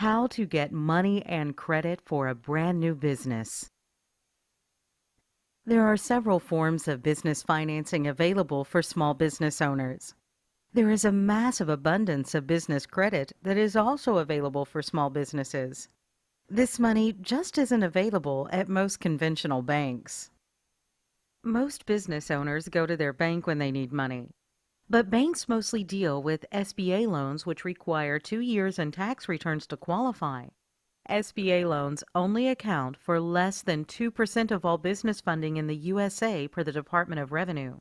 How to get money and credit for a brand new business. There are several forms of business financing available for small business owners. There is a massive abundance of business credit that is also available for small businesses. This money just isn't available at most conventional banks. Most business owners go to their bank when they need money. But banks mostly deal with SBA loans, which require 2 years and tax returns to qualify. SBA loans only account for less than 2% of all business funding in the USA per the Department of Revenue.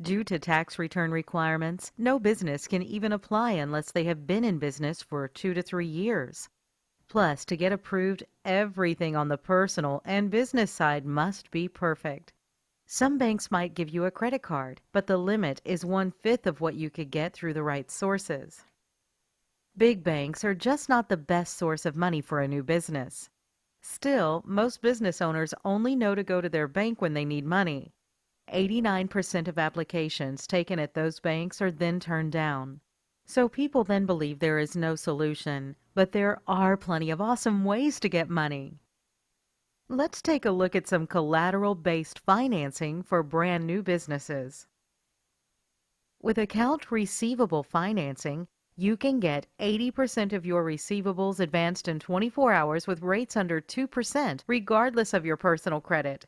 Due to tax return requirements, no business can even apply unless they have been in business for 2 to 3 years. Plus, to get approved, everything on the personal and business side must be perfect. Some banks might give you a credit card, but the limit is 1/5 of what you could get through the right sources. Big banks are just not the best source of money for a new business. Still, most business owners only know to go to their bank when they need money. 89% of applications taken at those banks are then turned down. So people then believe there is no solution, but there are plenty of awesome ways to get money. Let's take a look at some collateral-based financing for brand new businesses. With account receivable financing, you can get 80% of your receivables advanced in 24 hours with rates under 2%, regardless of your personal credit.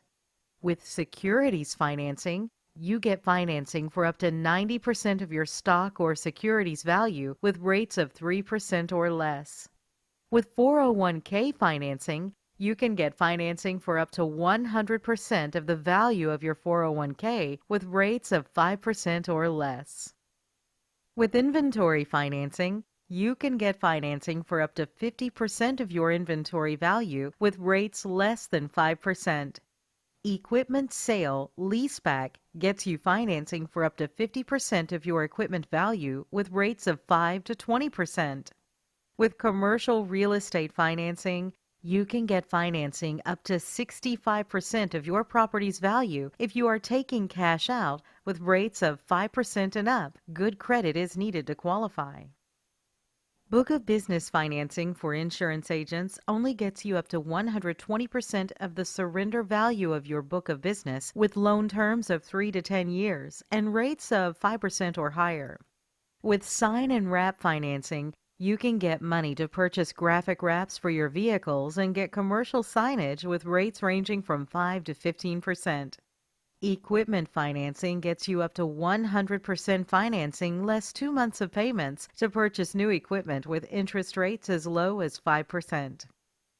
With securities financing, you get financing for up to 90% of your stock or securities value with rates of 3% or less. With 401k financing, you can get financing for up to 100% of the value of your 401k with rates of 5% or less. With inventory financing, you can get financing for up to 50% of your inventory value with rates less than 5%. Equipment sale leaseback gets you financing for up to 50% of your equipment value with rates of 5 to 20%. With commercial real estate financing, you can get financing up to 65% of your property's value if you are taking cash out with rates of 5% and up. Good credit is needed to qualify. Book of business financing for insurance agents only gets you up to 120% of the surrender value of your book of business with loan terms of 3 to 10 years and rates of 5% or higher. With sign and wrap financing, you can get money to purchase graphic wraps for your vehicles and get commercial signage with rates ranging from 5 to 15%. Equipment financing gets you up to 100% financing less 2 months of payments to purchase new equipment with interest rates as low as 5%.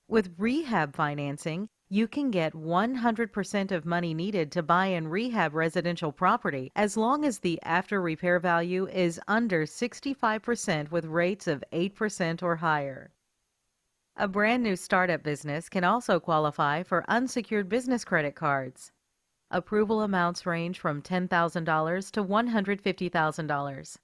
With rehab financing, you can get 100% of money needed to buy and rehab residential property as long as the after repair value is under 65% with rates of 8% or higher. A brand new startup business can also qualify for unsecured business credit cards. Approval amounts range from $10,000 to $150,000.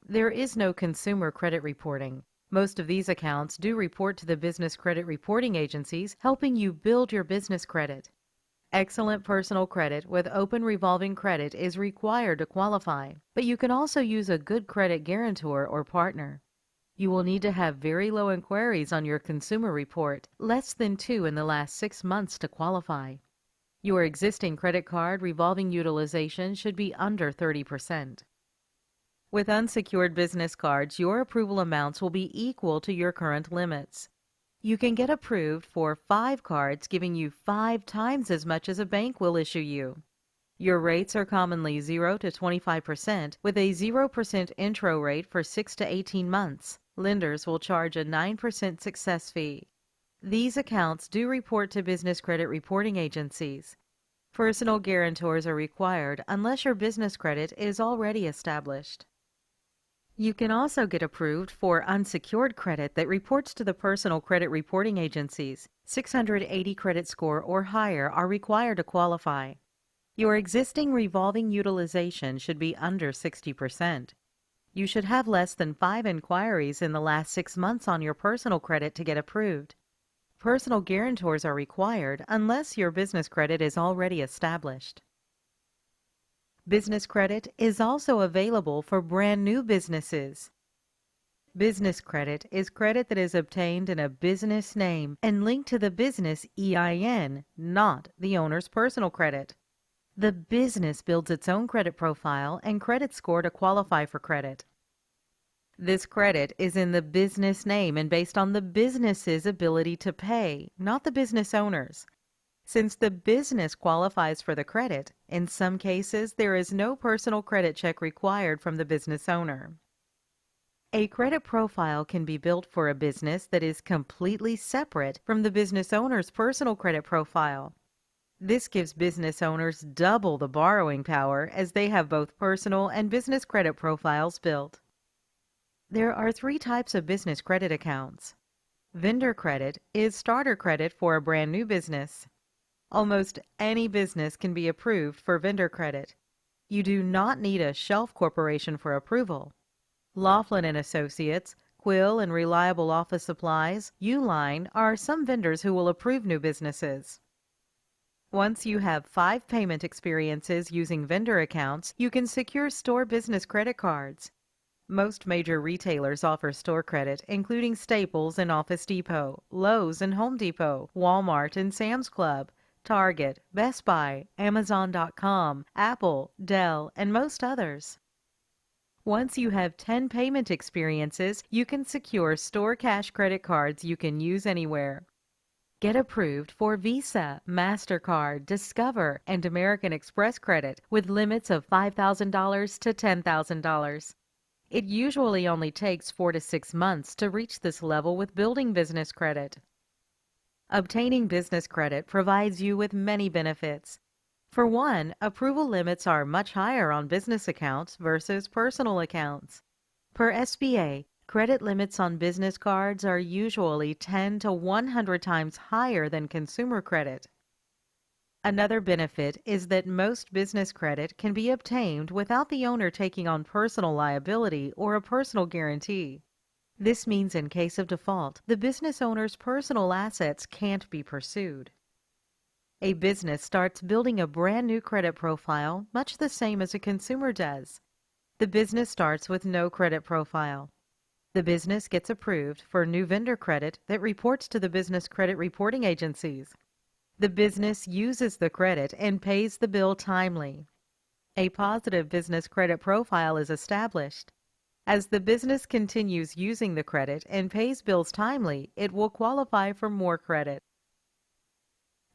There is no consumer credit reporting. Most of these accounts do report to the business credit reporting agencies, helping you build your business credit. Excellent personal credit with open revolving credit is required to qualify, but you can also use a good credit guarantor or partner. You will need to have very low inquiries on your consumer report, less than 2 in the last 6 months to qualify. Your existing credit card revolving utilization should be under 30%. With unsecured business cards, your approval amounts will be equal to your current limits. You can get approved for 5 cards, giving you 5 times as much as a bank will issue you. Your rates are commonly 0 to 25% with a 0% intro rate for 6 to 18 months. Lenders will charge a 9% success fee. These accounts do report to business credit reporting agencies. Personal guarantors are required unless your business credit is already established. You can also get approved for unsecured credit that reports to the personal credit reporting agencies. 680 credit score or higher are required to qualify. Your existing revolving utilization should be under 60%. You should have less than 5 inquiries in the last 6 months on your personal credit to get approved. Personal guarantors are required unless your business credit is already established. Business credit is also available for brand new businesses. Business credit is credit that is obtained in a business name and linked to the business EIN, not the owner's personal credit. The business builds its own credit profile and credit score to qualify for credit. This credit is in the business name and based on the business's ability to pay, not the business owner's. Since the business qualifies for the credit, in some cases there is no personal credit check required from the business owner. A credit profile can be built for a business that is completely separate from the business owner's personal credit profile. This gives business owners double the borrowing power as they have both personal and business credit profiles built. There are 3 types of business credit accounts. Vendor credit is starter credit for a brand new business. Almost any business can be approved for vendor credit. You do not need a shelf corporation for approval. Laughlin and Associates, Quill and Reliable Office Supplies, Uline are some vendors who will approve new businesses. Once you have 5 payment experiences using vendor accounts, you can secure store business credit cards. Most major retailers offer store credit, including Staples and Office Depot, Lowe's and Home Depot, Walmart and Sam's Club, Target, Best Buy, Amazon.com, Apple, Dell, and most others. Once you have 10 payment experiences, you can secure store cash credit cards you can use anywhere. Get approved for Visa, MasterCard, Discover, and American Express credit with limits of $5,000 to $10,000. It usually only takes 4 to 6 months to reach this level with building business credit. Obtaining business credit provides you with many benefits. For one, approval limits are much higher on business accounts versus personal accounts. Per SBA, credit limits on business cards are usually 10 to 100 times higher than consumer credit. Another benefit is that most business credit can be obtained without the owner taking on personal liability or a personal guarantee. This means in case of default, the business owner's personal assets can't be pursued. A business starts building a brand new credit profile much the same as a consumer does. The business starts with no credit profile. The business gets approved for new vendor credit that reports to the business credit reporting agencies. The business uses the credit and pays the bill timely. A positive business credit profile is established. As the business continues using the credit and pays bills timely, it will qualify for more credit.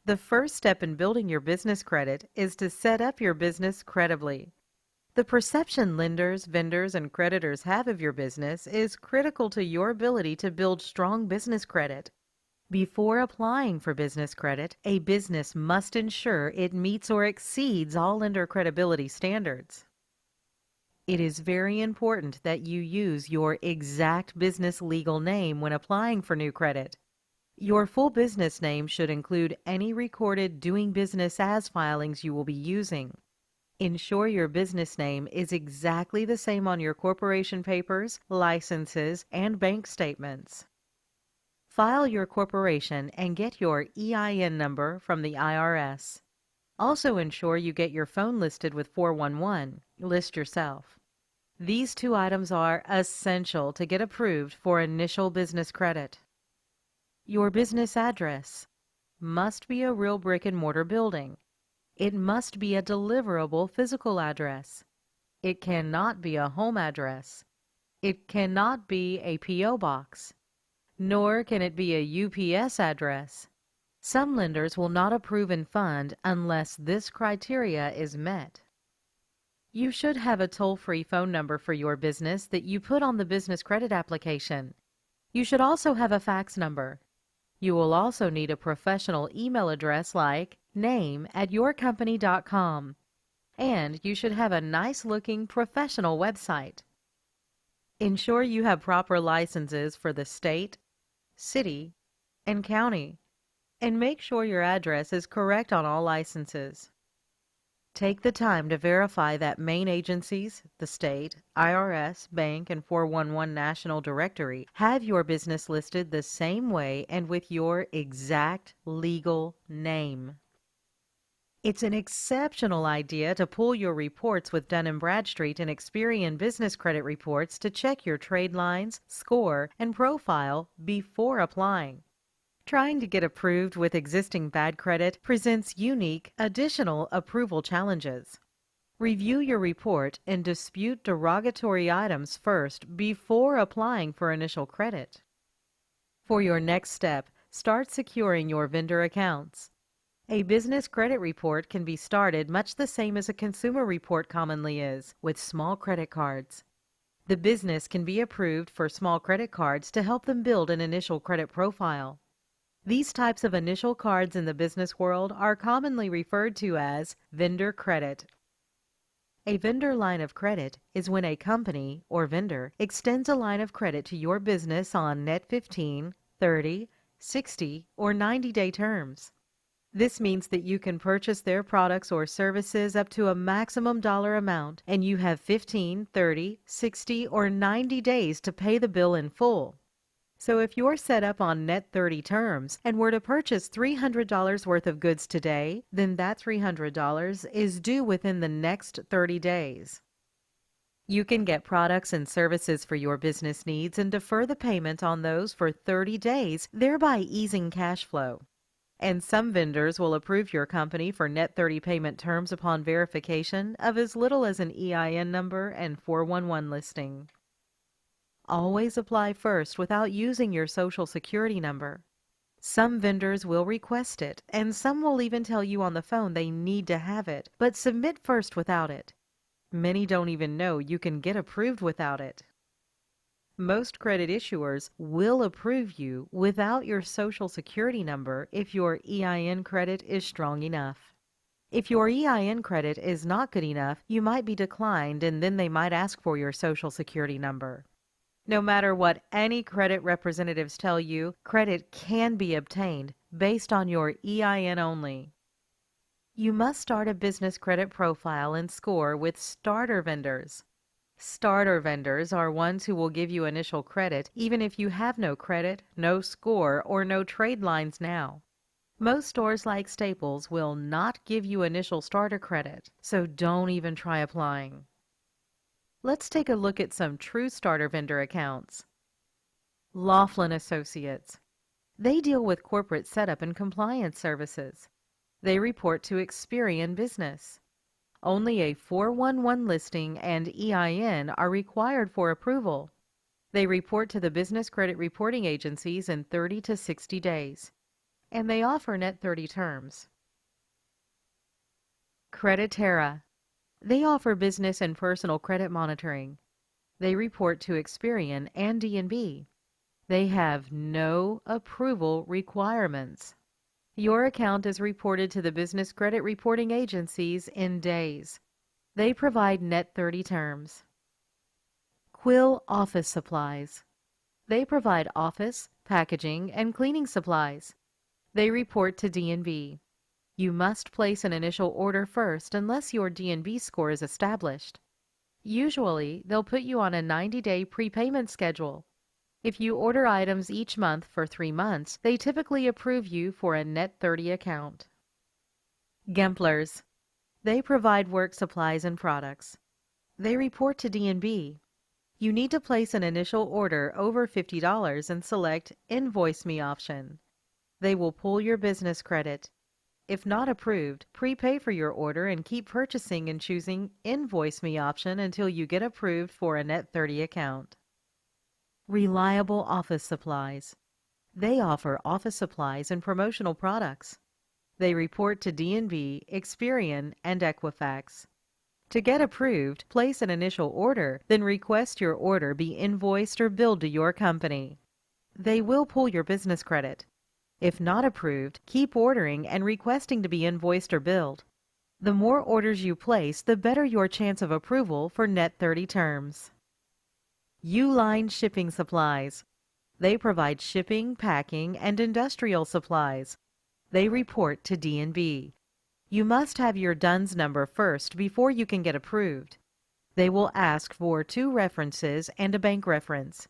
The first step in building your business credit is to set up your business credibly. The perception lenders, vendors, and creditors have of your business is critical to your ability to build strong business credit. Before applying for business credit, a business must ensure it meets or exceeds all lender credibility standards. It is very important that you use your exact business legal name when applying for new credit. Your full business name should include any recorded doing business as filings you will be using. Ensure your business name is exactly the same on your corporation papers, licenses, and bank statements. File your corporation and get your EIN number from the IRS. Also ensure you get your phone listed with 411. List yourself. These 2 items are essential to get approved for initial business credit. Your business address must be a real brick-and-mortar building. It must be a deliverable physical address. It cannot be a home address. It cannot be a P.O. box. Nor can it be a UPS address. Some lenders will not approve and fund unless this criteria is met. You should have a toll-free phone number for your business that you put on the business credit application. You should also have a fax number. You will also need a professional email address like name@yourcompany.com. And you should have a nice-looking professional website. Ensure you have proper licenses for the state, city, and county, and make sure your address is correct on all licenses. Take the time to verify that main agencies, the state, IRS, bank, and 411 National Directory have your business listed the same way and with your exact legal name. It's an exceptional idea to pull your reports with Dun & Bradstreet and Experian business credit reports to check your trade lines, score, and profile before applying. Trying to get approved with existing bad credit presents unique, additional approval challenges. Review your report and dispute derogatory items first before applying for initial credit. For your next step, start securing your vendor accounts. A business credit report can be started much the same as a consumer report commonly is, with small credit cards. The business can be approved for small credit cards to help them build an initial credit profile. These types of initial cards in the business world are commonly referred to as vendor credit. A vendor line of credit is when a company or vendor extends a line of credit to your business on net 15, 30, 60, or 90-day terms. This means that you can purchase their products or services up to a maximum dollar amount, and you have 15, 30, 60, or 90 days to pay the bill in full. So if you're set up on net 30 terms and were to purchase $300 worth of goods today, then that $300 is due within the next 30 days. You can get products and services for your business needs and defer the payment on those for 30 days, thereby easing cash flow. And some vendors will approve your company for net 30 payment terms upon verification of as little as an EIN number and 411 listing. Always apply first without using your Social Security number. Some vendors will request it, and some will even tell you on the phone they need to have it, but submit first without it. Many don't even know you can get approved without it. Most credit issuers will approve you without your Social Security number if your EIN credit is strong enough. If your EIN credit is not good enough, you might be declined, and then they might ask for your Social Security number. No matter what any credit representatives tell you, credit can be obtained based on your EIN only. You must start a business credit profile and score with starter vendors. Starter vendors are ones who will give you initial credit even if you have no credit, no score, or no trade lines now. Most stores like Staples will not give you initial starter credit, so don't even try applying. Let's take a look at some true starter vendor accounts. Laughlin Associates. They deal with corporate setup and compliance services. They report to Experian Business. Only a 411 listing and EIN are required for approval. They report to the business credit reporting agencies in 30 to 60 days. And they offer net 30 terms. Creditera. They offer business and personal credit monitoring. They report to Experian and D&B. They have no approval requirements. Your account is reported to the business credit reporting agencies in days. They provide net 30 terms. Quill Office Supplies. They provide office, packaging, and cleaning supplies. They report to D&B. You must place an initial order first unless your D&B score is established. Usually, they'll put you on a 90-day prepayment schedule. If you order items each month for 3 months, they typically approve you for a net 30 account. Gemplers. They provide work supplies and products. They report to D&B. You need to place an initial order over $50 and select Invoice Me option. They will pull your business credit. If not approved, prepay for your order and keep purchasing and choosing Invoice Me option until you get approved for a net 30 account. Reliable Office Supplies. They offer office supplies and promotional products. They report to D&B, Experian, and Equifax. To get approved, place an initial order, then request your order be invoiced or billed to your company. They will pull your business credit. If not approved, keep ordering and requesting to be invoiced or billed. The more orders you place, the better your chance of approval for net 30 terms. Uline Shipping Supplies. They provide shipping, packing, and industrial supplies. They report to D&B. You must have your DUNS number first before you can get approved. They will ask for 2 references and a bank reference.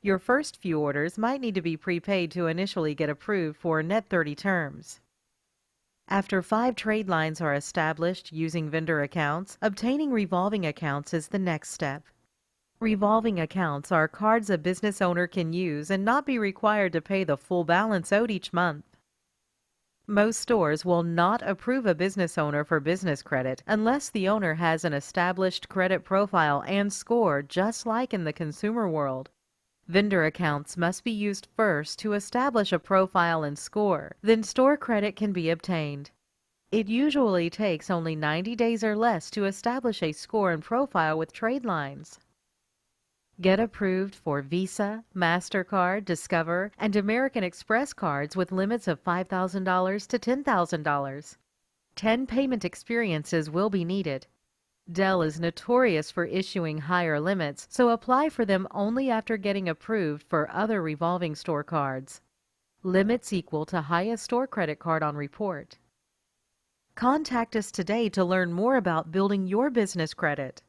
Your first few orders might need to be prepaid to initially get approved for net 30 terms. After 5 trade lines are established using vendor accounts, obtaining revolving accounts is the next step. Revolving accounts are cards a business owner can use and not be required to pay the full balance owed each month. Most stores will not approve a business owner for business credit unless the owner has an established credit profile and score, just like in the consumer world. Vendor accounts must be used first to establish a profile and score, then store credit can be obtained. It usually takes only 90 days or less to establish a score and profile with trade lines. Get approved for Visa, MasterCard, Discover, and American Express cards with limits of $5,000 to $10,000. 10 payment experiences will be needed. Dell is notorious for issuing higher limits, so apply for them only after getting approved for other revolving store cards. Limits equal to highest store credit card on report. Contact us today to learn more about building your business credit.